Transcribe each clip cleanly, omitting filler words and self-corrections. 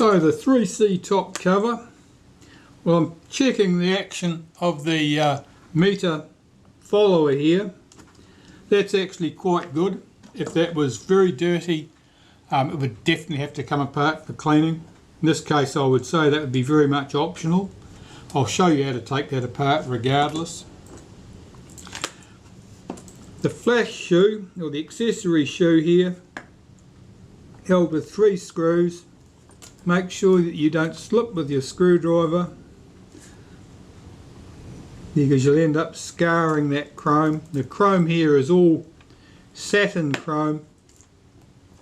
So the 3C top cover, well, I'm checking the action of the meter follower here. That's actually quite good. If that was very dirty, it would definitely have to come apart for cleaning. In this case, I would say that would be very much optional. I'll show you how to take that apart regardless. The flash shoe, or the accessory shoe here, held with 3 screws. Make sure that you don't slip with your screwdriver, because you'll end up scarring that chrome. The chrome here is all satin chrome.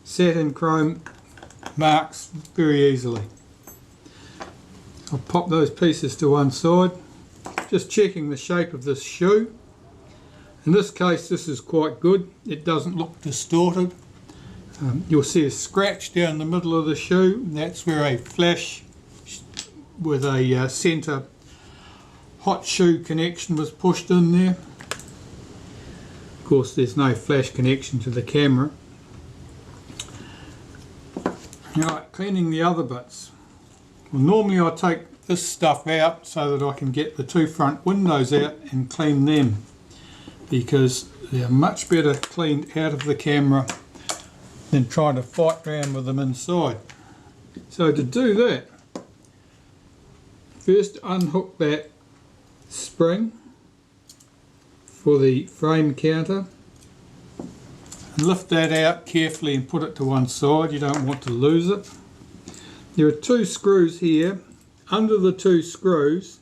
Satin chrome marks very easily. I'll pop those pieces to one side. Just checking the shape of this shoe. In this case, this is quite good. It doesn't look distorted. You'll see a scratch down the middle of the shoe. That's where a flash with a centre hot shoe connection was pushed in there. Of course, there's no flash connection to the camera. Alright, cleaning the other bits. Well, normally I take this stuff out so that I can get the 2 front windows out and clean them, because they're much better cleaned out of the camera than trying to fight around with them inside. So to do that, first unhook that spring for the frame counter and lift that out carefully and put it to one side. You don't want to lose it. There are 2 screws here. Under the 2 screws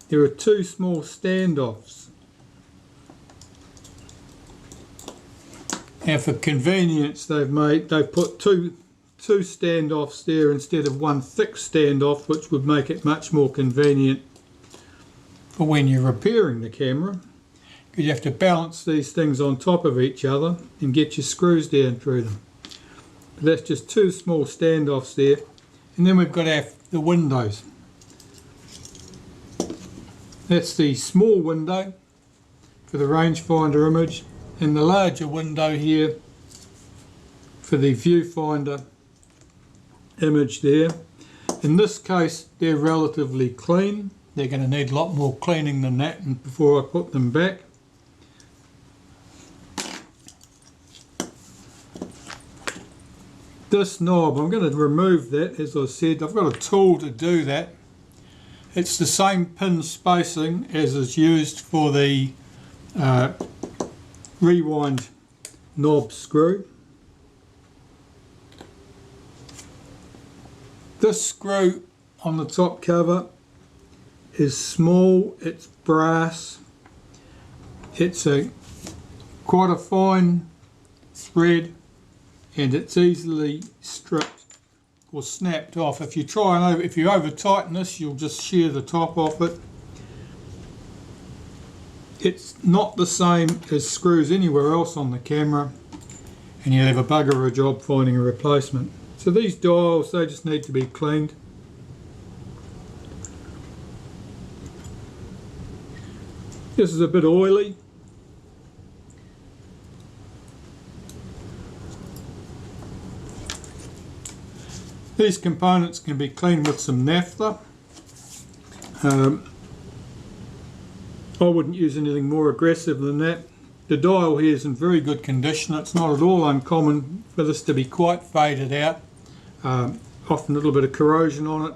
there are 2 small standoffs. And for convenience, they've put two standoffs there instead of one thick standoff, which would make it much more convenient for when you're repairing the camera, because you have to balance these things on top of each other and get your screws down through them. But that's just 2 small standoffs there. And then we've got the windows. That's the small window for the rangefinder image, and the larger window here for the viewfinder image there. In this case, they're relatively clean. They're going to need a lot more cleaning than that and before I put them back. This knob, I'm going to remove that. As I said, I've got a tool to do that. It's the same pin spacing as is used for the rewind knob screw. This screw on the top cover is small, it's brass, it's quite a fine thread, and it's easily stripped or snapped off. If you over tighten this, you'll just shear the top off it. It's not the same as screws anywhere else on the camera, and you'll have a bugger of a job finding a replacement. So these dials, they just need to be cleaned. This is a bit oily. These components can be cleaned with some naphtha. I wouldn't use anything more aggressive than that. The dial here is in very good condition. It's not at all uncommon for this to be quite faded out. Often a little bit of corrosion on it,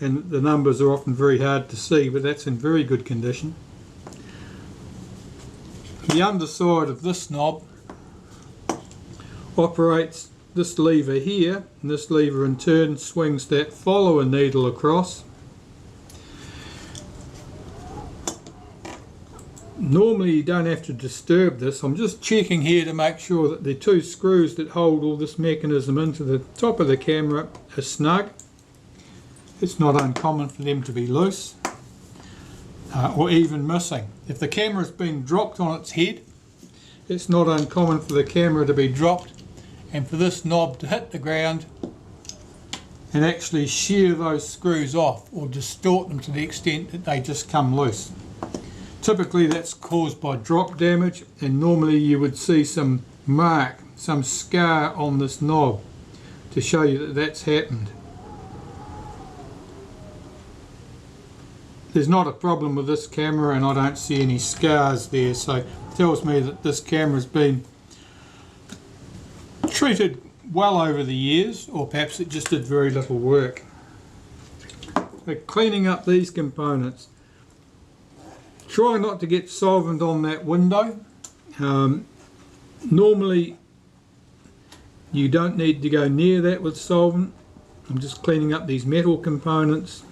and the numbers are often very hard to see, but that's in very good condition. The underside of this knob operates this lever here, and this lever in turn swings that follower needle across. Normally you don't have to disturb this. I'm just checking here to make sure that the 2 screws that hold all this mechanism into the top of the camera are snug. It's not uncommon for them to be loose or even missing. If the camera's been dropped on its head, it's not uncommon for the camera to be dropped and for this knob to hit the ground and actually shear those screws off or distort them to the extent that they just come loose. Typically that's caused by drop damage, and normally you would see some mark, some scar on this knob to show you that that's happened. there's not a problem with this camera, and I don't see any scars there, so it tells me that this camera's been treated well over the years, or perhaps it just did very little work. So cleaning up these components. Try not to get solvent on that window. Normally you don't need to go near that with solvent. I'm just cleaning up these metal components.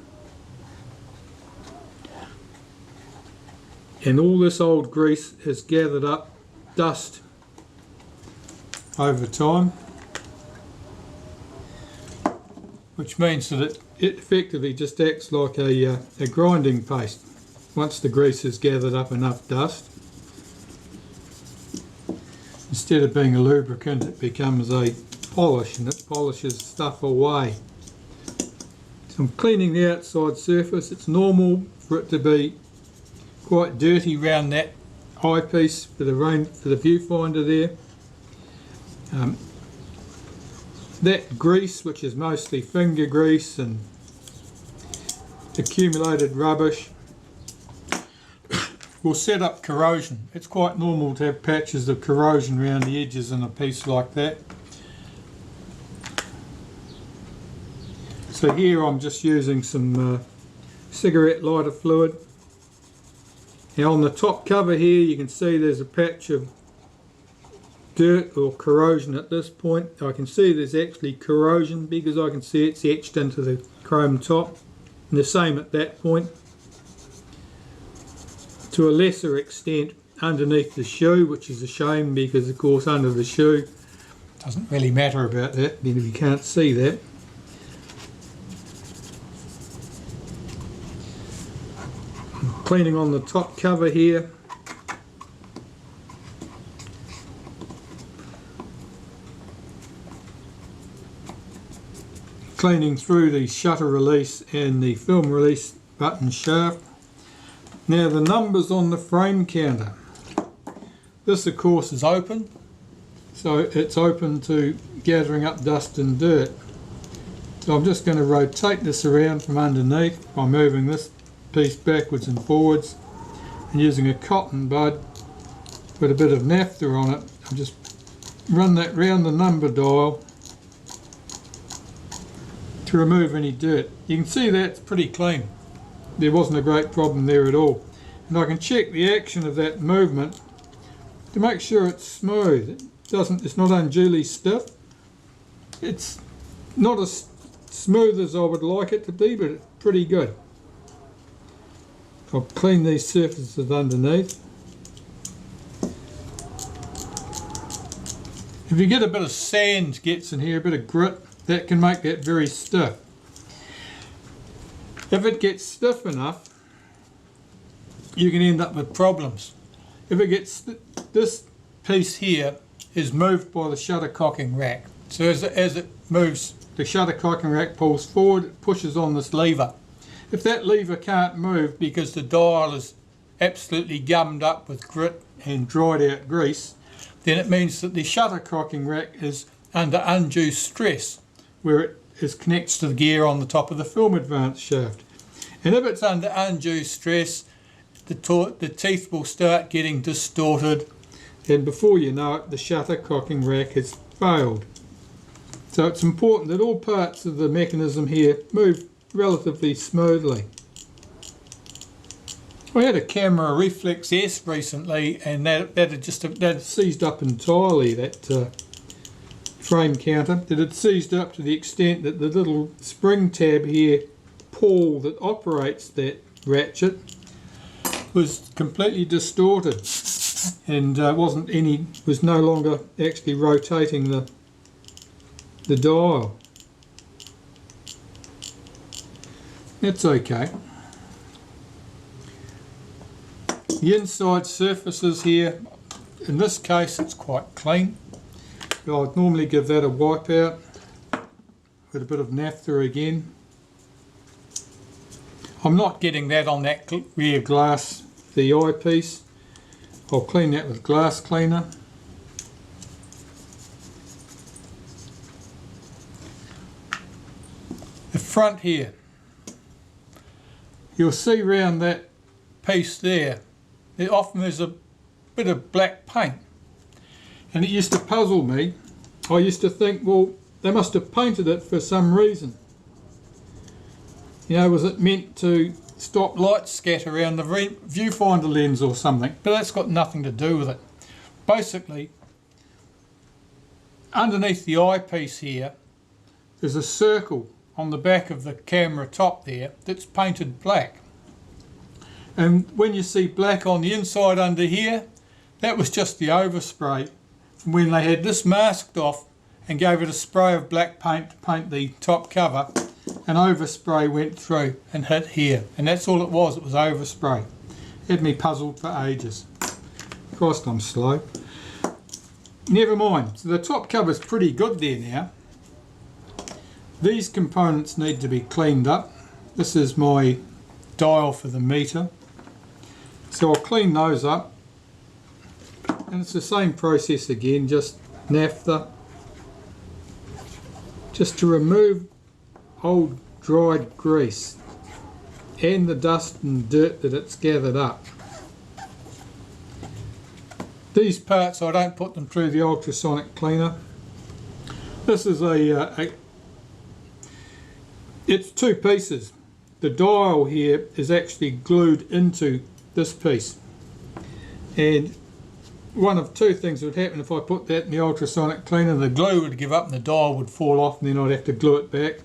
And all this old grease has gathered up dust over time, which means that it effectively just acts like a grinding paste once the grease has gathered up enough dust. Instead of being a lubricant, it becomes a polish, and it polishes stuff away. So I'm cleaning the outside surface. It's normal for it to be quite dirty around that eyepiece for the viewfinder there. That grease, which is mostly finger grease and accumulated rubbish, will set up corrosion. It's quite normal to have patches of corrosion around the edges in a piece like that. So here I'm just using some cigarette lighter fluid. Now on the top cover here you can see there's a patch of dirt or corrosion at this point. I can see there's actually corrosion because I can see it's etched into the chrome top, and the same at that point. To a lesser extent underneath the shoe, which is a shame because of course under the shoe doesn't really matter about that if you can't see that. I'm cleaning on the top cover here. Cleaning through the shutter release and the film release button shaft. Now the numbers on the frame counter. This of course is open, so it's open to gathering up dust and dirt. So I'm just going to rotate this around from underneath by moving this piece backwards and forwards, and using a cotton bud with a bit of naphtha on it. I'll just run that round the number dial to remove any dirt. You can see that's pretty clean. There wasn't a great problem there at all. And I can check the action of that movement to make sure it's smooth. It's not unduly stiff. It's not as smooth as I would like it to be, but it's pretty good. I'll clean these surfaces underneath. If you get a bit of sand gets in here, a bit of grit, that can make that very stiff. If it gets stiff enough, you can end up with problems. If it gets, this piece here is moved by the shutter cocking rack. So as it moves, the shutter cocking rack pulls forward, it pushes on this lever. If that lever can't move because the dial is absolutely gummed up with grit and dried out grease, then it means that the shutter cocking rack is under undue stress, where it connects to the gear on the top of the film advance shaft. And if it's under undue stress, the teeth will start getting distorted, and before you know it, the shutter cocking rack has failed. So it's important that all parts of the mechanism here move relatively smoothly. I had a camera Reflex S recently, and that had seized up entirely, that frame counter. It had seized up to the extent that the little spring tab here, pawl that operates that ratchet, was completely distorted, and was no longer actually rotating the dial. That's okay. The inside surfaces here, in this case it's quite clean. I'd normally give that a wipe out with a bit of naphtha again. I'm not getting that on that rear glass, the eyepiece. I'll clean that with glass cleaner. The front here. you'll see around that piece there, often there's a bit of black paint. And it used to puzzle me. I used to think, well, they must have painted it for some reason. You know, was it meant to stop light scatter around the viewfinder lens or something? But that's got nothing to do with it. Basically, underneath the eyepiece here, there's a circle on the back of the camera top there that's painted black. And when you see black on the inside under here, that was just the overspray from when they had this masked off and gave it a spray of black paint to paint the top cover. And overspray went through and hit here, and that's all it was overspray. Had me puzzled for ages. Christ, I'm slow. Never mind, so the top cover's pretty good there now. These components need to be cleaned up. This is my dial for the meter. So I'll clean those up. And it's the same process again, just naphtha. Just to remove old dried grease and the dust and dirt that it's gathered up. These parts, I don't put them through the ultrasonic cleaner. This is it's two pieces. The dial here is actually glued into this piece, and one of two things would happen if I put that in the ultrasonic cleaner. The glue would give up and the dial would fall off, and then I'd have to glue it back,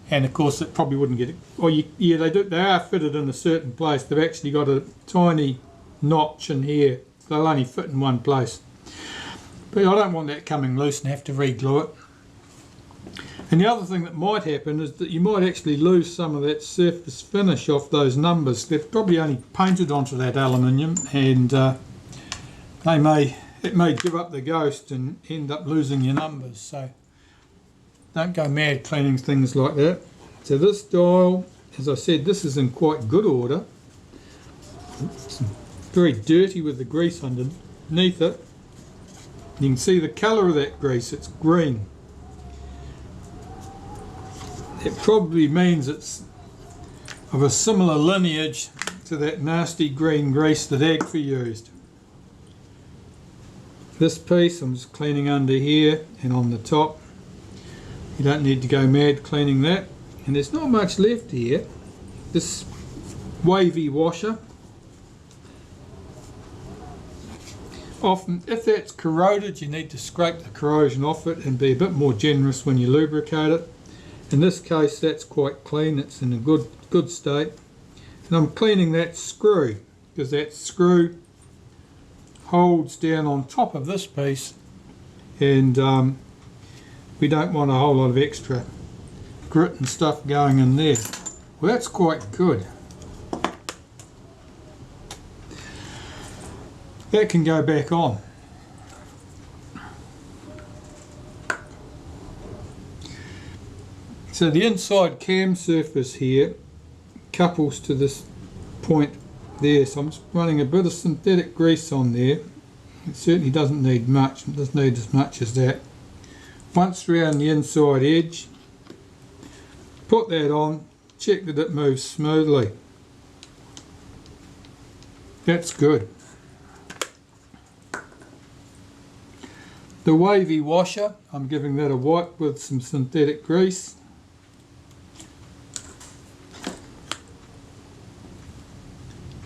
and of course it probably wouldn't get it. Oh yeah, they are fitted in a certain place. They've actually got a tiny notch in here. They'll only fit in one place, but I don't want that coming loose and have to re-glue it. And the other thing that might happen is that you might actually lose some of that surface finish off those numbers. They've probably only painted onto that aluminium, and it may give up the ghost and end up losing your numbers. So don't go mad cleaning things like that. So this dial, as I said, this is in quite good order. It's very dirty with the grease underneath it. You can see the colour of that grease, it's green. It probably means it's of a similar lineage to that nasty green grease that Agfa used. This piece I'm just cleaning under here and on the top. You don't need to go mad cleaning that. And there's not much left here. This wavy washer. Often, if that's corroded, you need to scrape the corrosion off it and be a bit more generous when you lubricate it. In this case, that's quite clean. It's in a good state. And I'm cleaning that screw, because that screw holds down on top of this piece, and we don't want a whole lot of extra grit and stuff going in there. Well, that's quite good. That can go back on. So the inside cam surface here couples to this point there, so I'm just running a bit of synthetic grease on there. It certainly doesn't need much, it doesn't need as much as that. Once around the inside edge, put that on, check that it moves smoothly. That's good. The wavy washer, I'm giving that a wipe with some synthetic grease.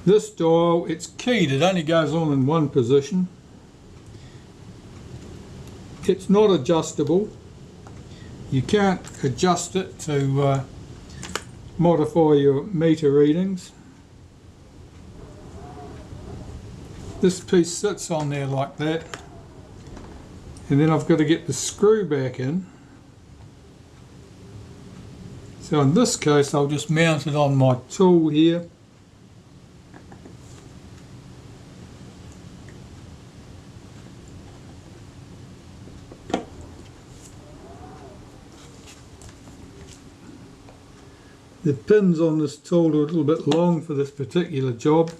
This dial, it's keyed, it only goes on in one position. It's not adjustable. You can't adjust it to modify your meter readings. This piece sits on there like that, and then I've got to get the screw back in. So in this case I'll just mount it on my tool here. The pins on this tool are a little bit long for this particular job,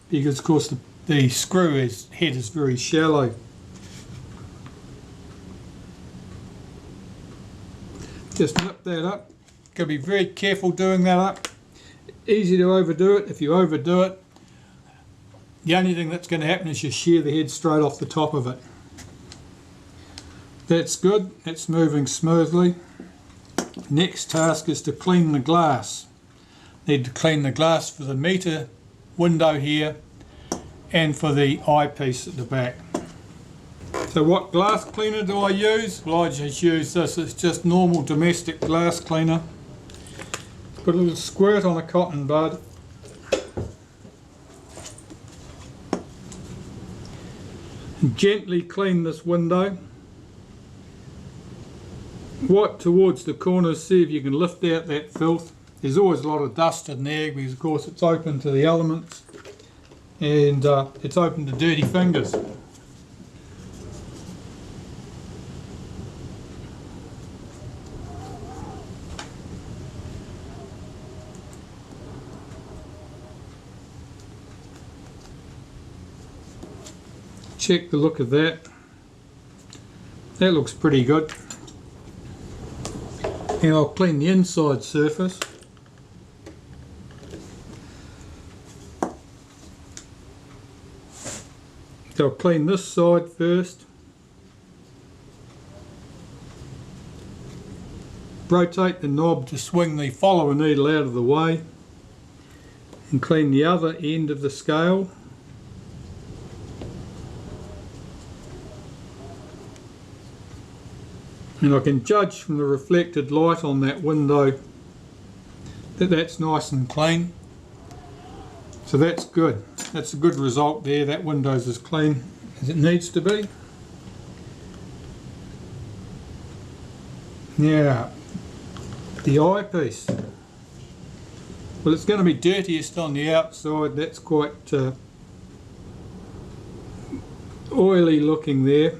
because of course the screw head is very shallow. Just nip that up. Got to be very careful doing that up. easy to overdo it. If you overdo it, the only thing that's going to happen is you shear the head straight off the top of it. That's good, it's moving smoothly. Next task is to clean the glass. Need to clean the glass for the meter window here and for the eyepiece at the back. So what glass cleaner do I use? Well, I just use this. It's just normal domestic glass cleaner. Put a little squirt on a cotton bud. And gently clean this window. Wipe towards the corners, see if you can lift out that filth. There's always a lot of dust in there because of course it's open to the elements and it's open to dirty fingers. Check the look of that. That looks pretty good. Now I'll clean the inside surface. So I'll clean this side first. Rotate the knob to swing the follower needle out of the way and clean the other end of the scale. And I can judge from the reflected light on that window that that's nice and clean. So that's good. That's a good result there. That window's as clean as it needs to be. Now, the eyepiece. Well, it's going to be dirtiest on the outside. That's quite oily looking there.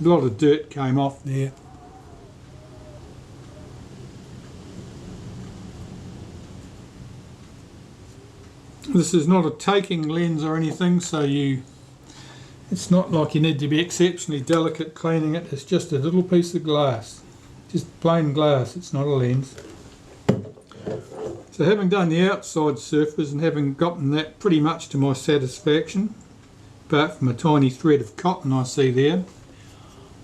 A lot of dirt came off there. This is not a taking lens or anything, so it's not like you need to be exceptionally delicate cleaning it. It's just a little piece of glass, just plain glass. It's not a lens. So having done the outside surface and having gotten that pretty much to my satisfaction, apart from a tiny thread of cotton I see there,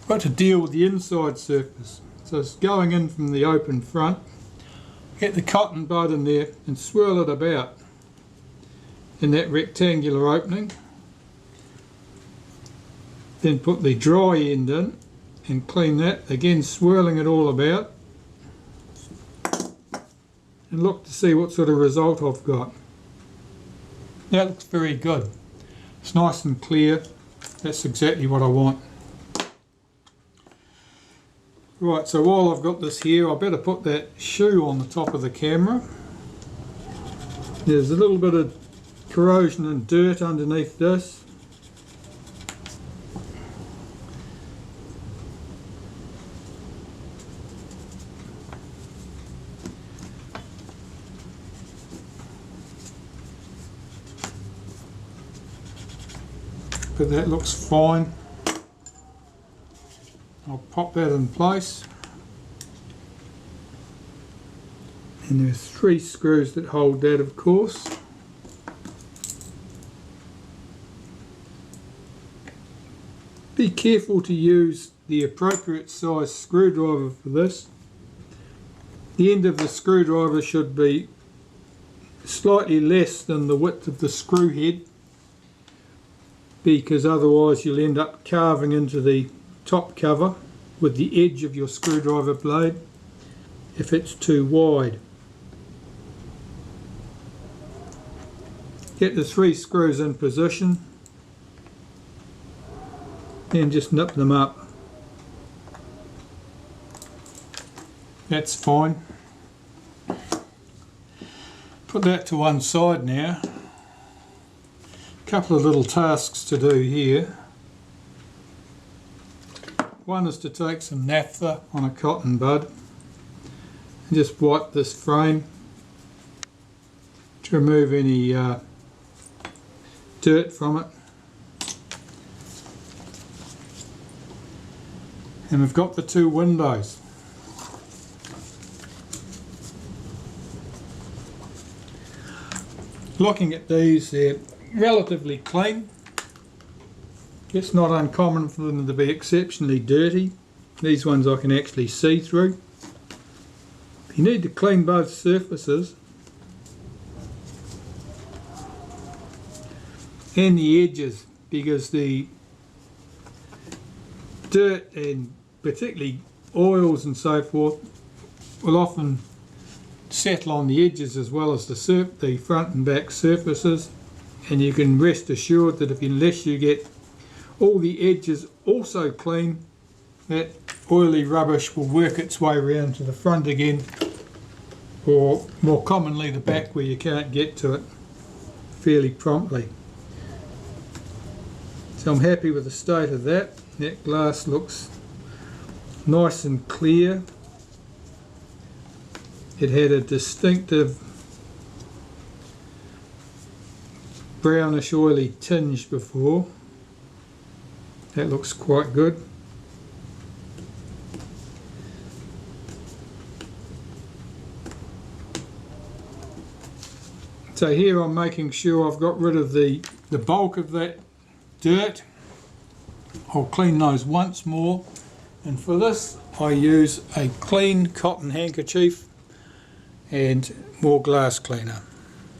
I've got to deal with the inside surface. So it's going in from the open front, get the cotton bud in there and swirl it about in that rectangular opening. Then put the dry end in and clean that, again swirling it all about, and look to see what sort of result I've got. That looks very good. It's nice and clear. That's exactly what I want. Right, so while I've got this here, I better put that shoe on the top of the camera. There's a little bit of corrosion and dirt underneath this. But that looks fine. I'll pop that in place. And there's 3 screws that hold that, of course. Be careful to use the appropriate size screwdriver for this. The end of the screwdriver should be slightly less than the width of the screw head, because otherwise you'll end up carving into the top cover with the edge of your screwdriver blade if it's too wide. Get the 3 screws in position and just nip them up. That's fine. Put that to one side now. A couple of little tasks to do here. One is to take some naphtha on a cotton bud and just wipe this frame to remove any dirt from it. And we've got the 2 windows. Looking at these, they're relatively clean. It's not uncommon for them to be exceptionally dirty. These ones I can actually see through. You need to clean both surfaces and the edges, because the dirt and particularly oils and so forth will often settle on the edges as well as the front and back surfaces, and you can rest assured that unless you get all the edges also clean, that oily rubbish will work its way around to the front again, or more commonly the back where you can't get to it fairly promptly. So I'm happy with the state of that. That glass looks nice and clear. It had a distinctive brownish oily tinge before. That looks quite good. So here I'm making sure I've got rid of the bulk of that dirt. I'll clean those once more, and for this I use a clean cotton handkerchief and more glass cleaner.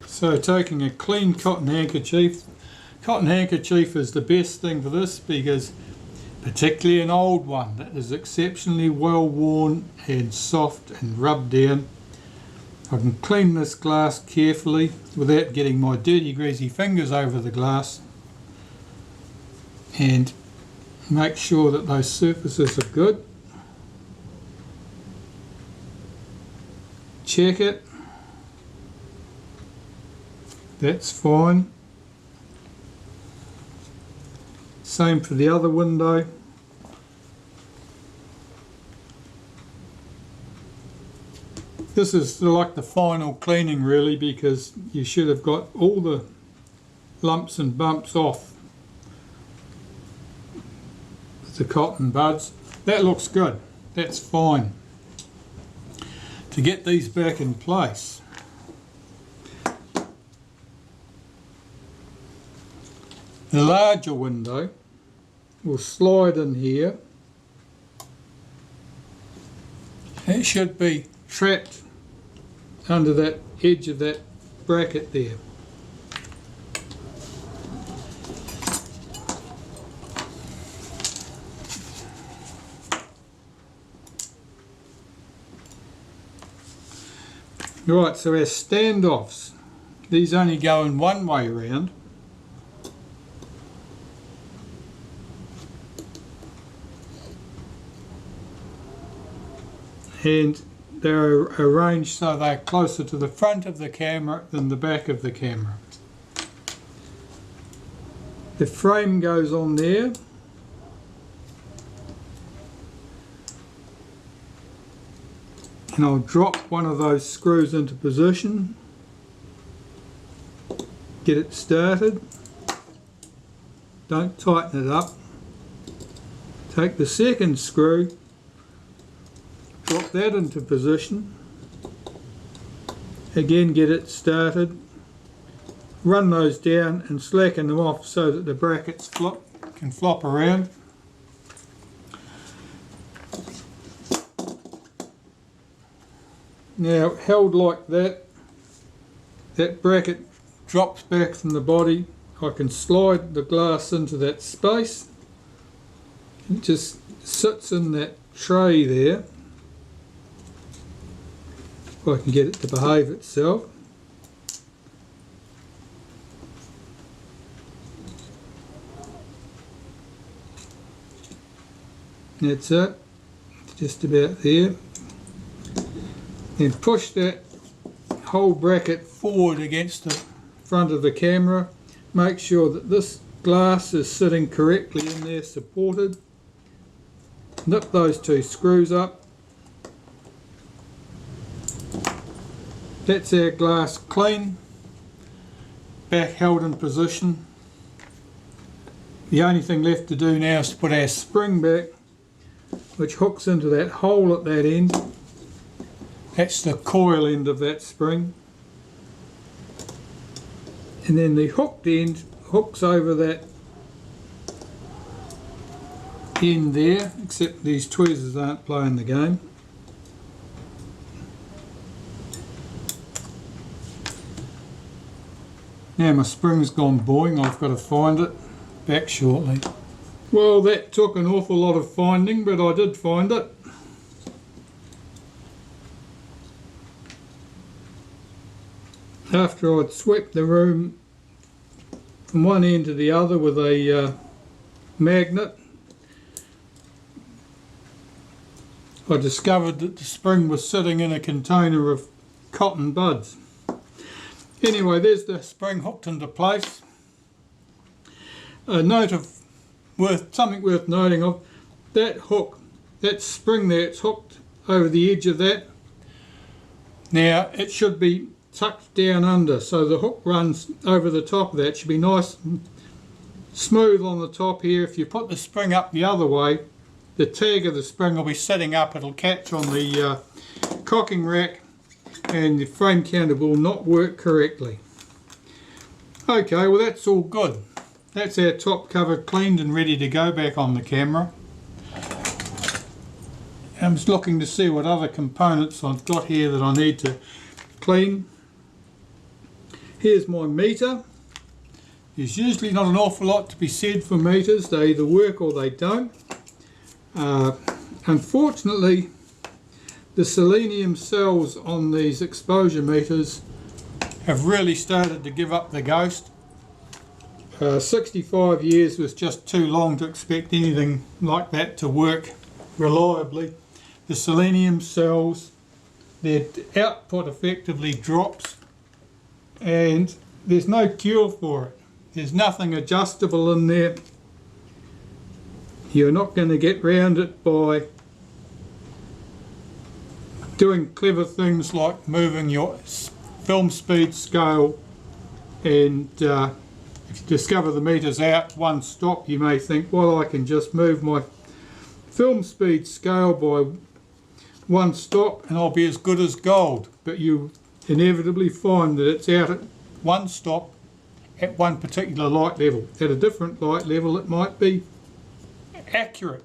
So taking a clean cotton handkerchief is the best thing for this, because particularly an old one that is exceptionally well worn and soft and rubbed down, I can clean this glass carefully without getting my dirty greasy fingers over the glass, and make sure that those surfaces are good. Check it. That's fine. Same for the other window. This is like the final cleaning really, because you should have got all the lumps and bumps off the cotton buds. That looks good. That's fine. To get these back in place, the larger window will slide in here. It should be trapped under that edge of that bracket there. Right, so our standoffs, these only go in one way round. And they're arranged so they're closer to the front of the camera than the back of the camera. The frame goes on there. And I'll drop one of those screws into position, get it started, don't tighten it up. Take the second screw, drop that into position, again get it started, run those down and slacken them off so that the brackets can flop around. Now, held like that, that bracket drops back from the body. I can slide the glass into that space. It just sits in that tray there. If I can get it to behave itself. That's it. It's just about there. Then push that whole bracket forward against the front of the camera. Make sure that this glass is sitting correctly in there, supported. Nip those two screws up. That's our glass clean, back held in position. The only thing left to do now is to put our spring back, which hooks into that hole at that end. That's the coil end of that spring. and then the hooked end hooks over that end there, except these tweezers aren't playing the game. Now my spring's gone boing, I've got to find it. Back shortly. Well, that took an awful lot of finding, but I did find it. After I'd swept the room from one end to the other with a magnet, I discovered that the spring was sitting in a container of cotton buds. Anyway, there's the spring hooked into place. A note of something worth noting of, that hook, that spring there, it's hooked over the edge of that. Now it should be tucked down under, so the hook runs over the top of that. It should be nice and smooth on the top here. If you put the spring up the other way, the tag of the spring will be sitting up, it'll catch on the cocking rack and the frame counter will not work correctly. Okay, well that's all good. That's our top cover cleaned and ready to go back on the camera. I'm just looking to see what other components I've got here that I need to clean. Here's my meter. There's usually not an awful lot to be said for meters. They either work or they don't. Unfortunately, the selenium cells on these exposure meters have really started to give up the ghost. 65 years was just too long to expect anything like that to work reliably. The selenium cells, their output effectively drops and there's no cure for it. There's nothing adjustable in there. You're not going to get round it by doing clever things like moving your film speed scale, and if you discover the meter's out one stop, you may think, well, I can just move my film speed scale by one stop and I'll be as good as gold. But you inevitably find that it's out at one stop at one particular light level. At a different light level it might be accurate,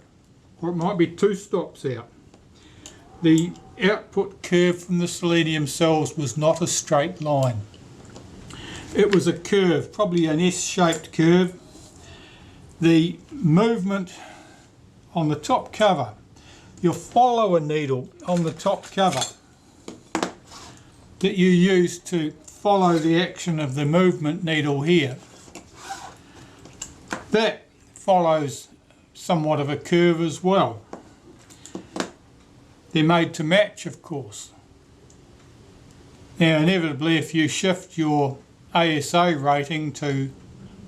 or it might be two stops out. The output curve from the selenium cells was not a straight line. It was a curve, probably an S-shaped curve. The movement on the top cover, you'll follow a needle on the top cover that you use to follow the action of the movement needle here. That follows somewhat of a curve as well. They're made to match, of course. Now inevitably, if you shift your ASA rating to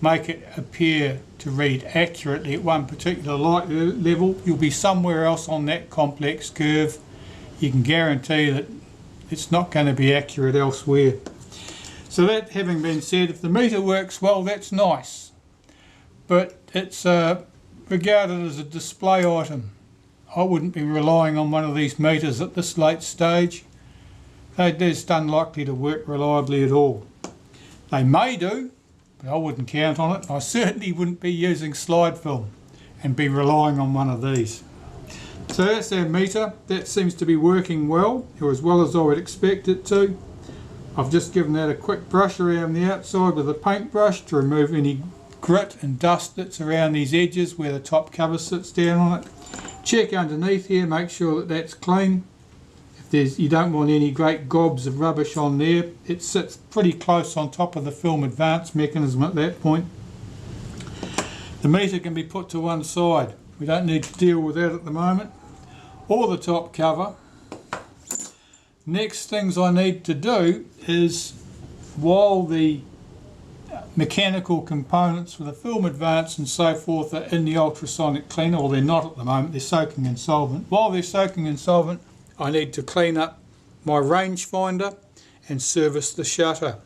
make it appear to read accurately at one particular light level, you'll be somewhere else on that complex curve. You can guarantee that it's not going to be accurate elsewhere. So that having been said, if the meter works well, that's nice, but it's regarded as a display item. I wouldn't be relying on one of these meters at this late stage. They're just unlikely to work reliably at all. They may do, but I wouldn't count on it. I certainly wouldn't be using slide film and be relying on one of these. So that's our meter. That seems to be working well, or as well as I would expect it to. I've just given that a quick brush around the outside with a paintbrush to remove any grit and dust that's around these edges where the top cover sits down on it. Check underneath here, make sure that that's clean. If you don't want any great gobs of rubbish on there, it sits pretty close on top of the film advance mechanism at that point. The meter can be put to one side. We don't need to deal with that at the moment. Or the top cover. Next things I need to do is, while the mechanical components for the film advance and so forth are in the ultrasonic cleaner, or they're not at the moment, they're soaking in solvent. While they're soaking in solvent, I need to clean up my rangefinder and service the shutter.